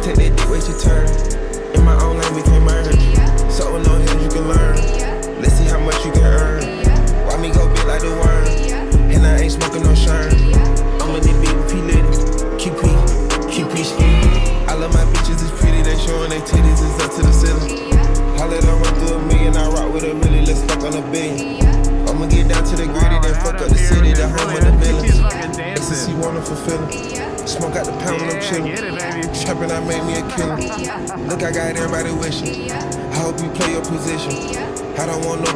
Take that dick, waste your turn. In my own lane, we can merge. So with no hands, you can learn. Let's see how much you can earn. Why me go big like the worm? And I ain't smoking no shirt. I'm in this bitch with P-Litty. QP ski. I love my bitches, it's pretty. They showing their titties, it's up to the ceiling. I let her run through $1 million. I rock with a milli, let's fuck on $1 billion. I'ma get down to the gritty, then fuck up the city, the home of the villains. Ecstasy, wonderful feeling. Smoke out the pound when I'm chillin'. Trappin', I made me a killer. Look, I got everybody wishing. I hope you play your position. I don't want nobody.